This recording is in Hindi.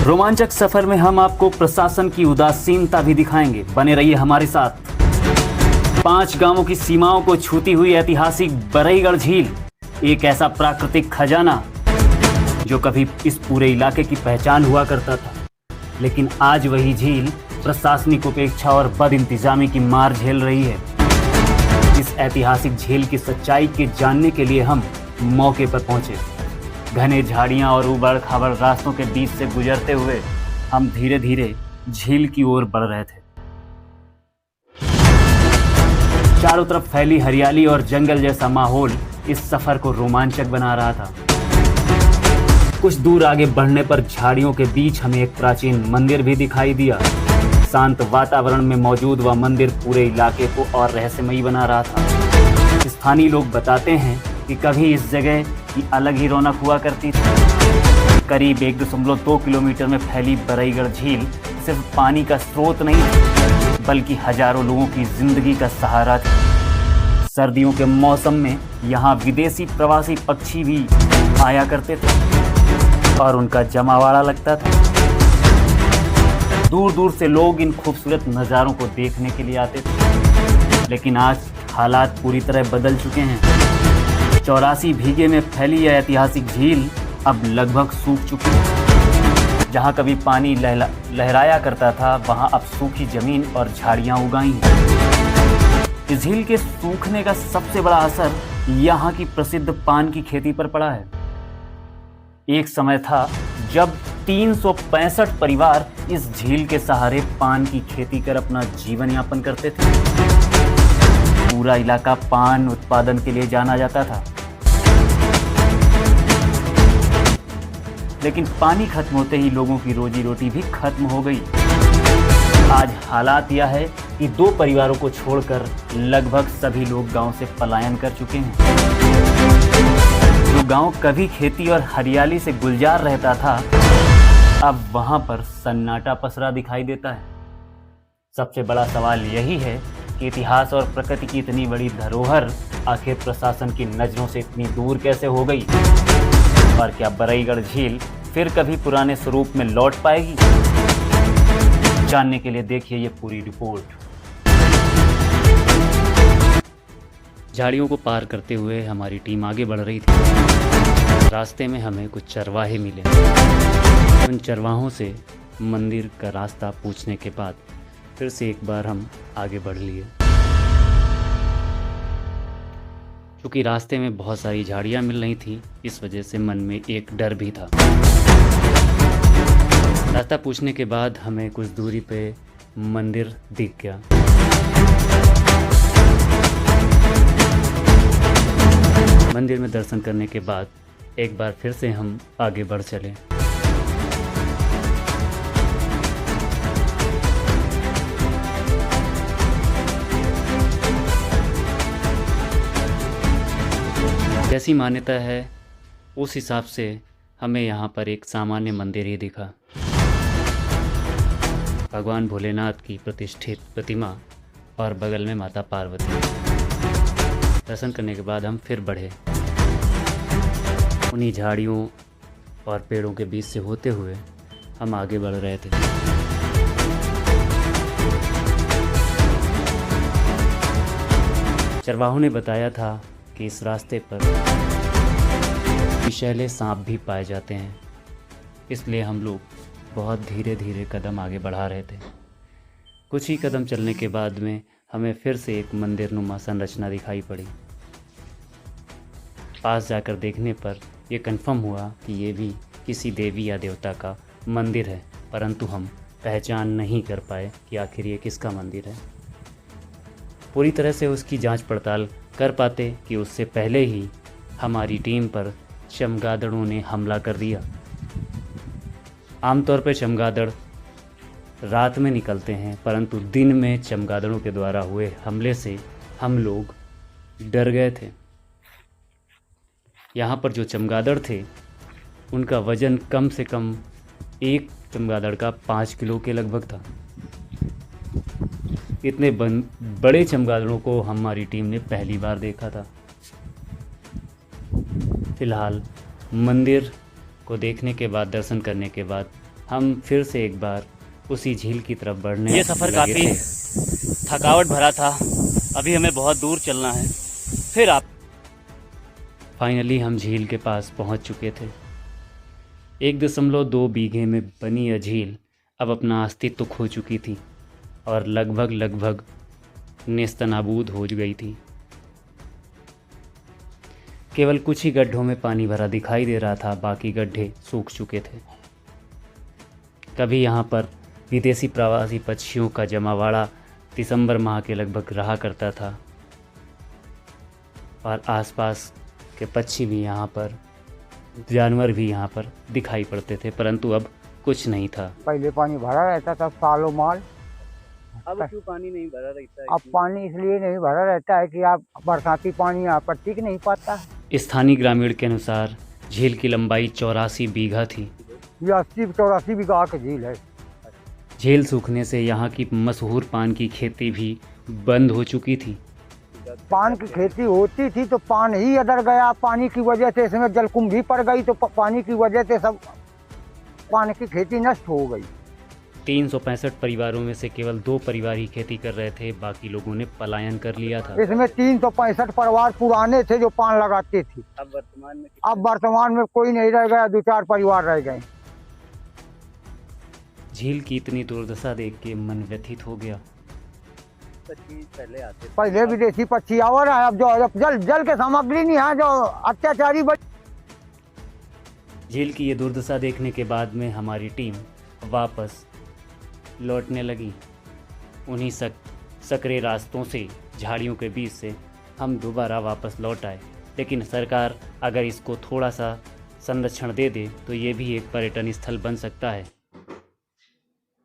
रोमांचक सफर में हम आपको प्रशासन की उदासीनता भी दिखाएंगे। बने रहिए हमारे साथ। 5 गांवों की सीमाओं को छूती हुई ऐतिहासिक बरईगढ़ झील, एक ऐसा प्राकृतिक खजाना जो कभी इस पूरे इलाके की पहचान हुआ करता था, लेकिन आज वही झील प्रशासनिक उपेक्षा और बदइंतजामी की मार झेल रही है। इस ऐतिहासिक झील की सच्चाई के जानने के लिए हम मौके पर पहुंचे। घने झाड़ियां और उबड़ खाबड़ रास्तों के बीच से गुजरते हुए हम धीरे धीरे झील की ओर बढ़ रहे थे। चारों तरफ फैली हरियाली और जंगल जैसा माहौल इस सफर को रोमांचक बना रहा था। कुछ दूर आगे बढ़ने पर झाड़ियों के बीच हमें एक प्राचीन मंदिर भी दिखाई दिया। शांत वातावरण में मौजूद वह मंदिर पूरे इलाके को और रहस्यमयी बना रहा था। स्थानीय लोग बताते हैं कि कभी इस जगह की अलग ही रौनक हुआ करती थी। करीब 1.2 किलोमीटर में फैली बरईगढ़ झील सिर्फ पानी का स्रोत नहीं, बल्कि हजारों लोगों की जिंदगी का सहारा थी। सर्दियों के मौसम में यहाँ विदेशी प्रवासी पक्षी भी आया करते थे और उनका जमावड़ा लगता था। दूर दूर से लोग इन खूबसूरत नज़ारों को देखने के लिए आते थे, लेकिन आज हालात पूरी तरह बदल चुके हैं। 84 बीघे में फैली यह ऐतिहासिक झील अब लगभग सूख चुकी है। जहाँ कभी पानी लहराया करता था, वहाँ अब सूखी जमीन और झाड़ियाँ उगाई हैं। इस झील के सूखने का सबसे बड़ा असर यहाँ की प्रसिद्ध पान की खेती पर पड़ा है। एक समय था जब 365 परिवार इस झील के सहारे पान की खेती कर अपना जीवन यापन करते थे। पूरा इलाका पान उत्पादन के लिए जाना जाता था, लेकिन पानी खत्म होते ही लोगों की रोजी रोटी भी खत्म हो गई। आज हालात यह है कि 2 परिवारों को छोड़कर लगभग सभी लोग गांव से पलायन कर चुके हैं। जो गांव कभी खेती और हरियाली से गुलजार रहता था, अब वहां पर सन्नाटा पसरा दिखाई देता है। सबसे बड़ा सवाल यही है कि इतिहास और प्रकृति की इतनी बड़ी धरोहर आखिर प्रशासन की नजरों से इतनी दूर कैसे हो गई, और क्या बरईगढ़ झील फिर कभी पुराने स्वरूप में लौट पाएगी? जानने के लिए देखिए ये पूरी रिपोर्ट। झाड़ियों को पार करते हुए हमारी टीम आगे बढ़ रही थी। रास्ते में हमें कुछ चरवाहे मिले। उन चरवाहों से मंदिर का रास्ता पूछने के बाद फिर से एक बार हम आगे बढ़ लिए। क्योंकि रास्ते में बहुत सारी झाड़ियाँ मिल रही थी, इस वजह से मन में एक डर भी था। रास्ता पूछने के बाद हमें कुछ दूरी पे मंदिर दिख गया। मंदिर में दर्शन करने के बाद एक बार फिर से हम आगे बढ़ चले। जैसी मान्यता है उस हिसाब से हमें यहाँ पर एक सामान्य मंदिर ही दिखा। भगवान भोलेनाथ की प्रतिष्ठित प्रतिमा और बगल में माता पार्वती। दर्शन करने के बाद हम फिर बढ़े। उन्हीं झाड़ियों और पेड़ों के बीच से होते हुए हम आगे बढ़ रहे थे। चरवाहों ने बताया था कि इस रास्ते पर विषैले सांप भी पाए जाते हैं, इसलिए हम लोग बहुत धीरे धीरे कदम आगे बढ़ा रहे थे। कुछ ही कदम चलने के बाद में हमें फिर से एक मंदिरनुमा संरचना दिखाई पड़ी। पास जाकर देखने पर यह कंफर्म हुआ कि ये भी किसी देवी या देवता का मंदिर है, परंतु हम पहचान नहीं कर पाए कि आखिर ये किसका मंदिर है। पूरी तरह से उसकी जांच पड़ताल कर पाते कि उससे पहले ही हमारी टीम पर चमगादड़ों ने हमला कर दिया। आमतौर पर चमगादड़ रात में निकलते हैं, परंतु दिन में चमगादड़ों के द्वारा हुए हमले से हम लोग डर गए थे। यहाँ पर जो चमगादड़ थे उनका वज़न कम से कम एक चमगादड़ का 5 किलो के लगभग था। इतने बड़े चमगादड़ों को हमारी टीम ने पहली बार देखा था। फिलहाल मंदिर को देखने के बाद, दर्शन करने के बाद हम फिर से एक बार उसी झील की तरफ बढ़ने ये सफ़र काफ़ी थकावट भरा था। अभी हमें बहुत दूर चलना है। फिर आप फाइनली हम झील के पास पहुंच चुके थे। 1.2 बीघे में बनी यह झील अब अपना अस्तित्व खो चुकी थी और लगभग नेस्तनाबूद हो गई थी। केवल कुछ ही गड्ढों में पानी भरा दिखाई दे रहा था, बाकी गड्ढे सूख चुके थे। कभी यहाँ पर विदेशी प्रवासी पक्षियों का जमावाड़ा दिसंबर माह के लगभग रहा करता था और आसपास के पक्षी भी यहाँ पर, जानवर भी यहाँ पर दिखाई पड़ते थे, परंतु अब कुछ नहीं था। पहले पानी भरा रहता था सालों माल। अब क्यों पानी नहीं भरा रहता है? अब पानी इसलिए नहीं भरा रहता है कि आप बरसाती पानी यहाँ पर टिक नहीं पाता है। स्थानीय ग्रामीण के अनुसार झील की लंबाई 84 बीघा थी। ये 80-84 बीघा की झील है। झील सूखने से यहाँ की मशहूर पान की खेती भी बंद हो चुकी थी। पान की खेती होती थी तो पान ही अदर गया, पानी की वजह से इसमें जलकुंभी पड़ गई तो पानी की वजह से सब पान की खेती नष्ट हो गई। 365 परिवारों में से केवल 2 परिवार ही खेती कर रहे थे, बाकी लोगों ने पलायन कर लिया था। इसमें 365 परिवार पुराने थे जो पान लगाते थे। अब वर्तमान में कोई नहीं रह गया, 2-4 परिवार रह गए। झील की इतनी दुर्दशा देख के मन व्यथित हो गया। पहले विदेशी पक्षी आवर है, अब जो जल के सामग्री नहीं है, जो अत्याचारी झील की ये दुर्दशा देखने के बाद में हमारी टीम वापस लौटने लगी। उन्हीं सकरे रास्तों से, झाड़ियों के बीच से हम दोबारा वापस लौट आए। लेकिन सरकार अगर इसको थोड़ा सा संरक्षण दे दे तो ये भी एक पर्यटन स्थल बन सकता है।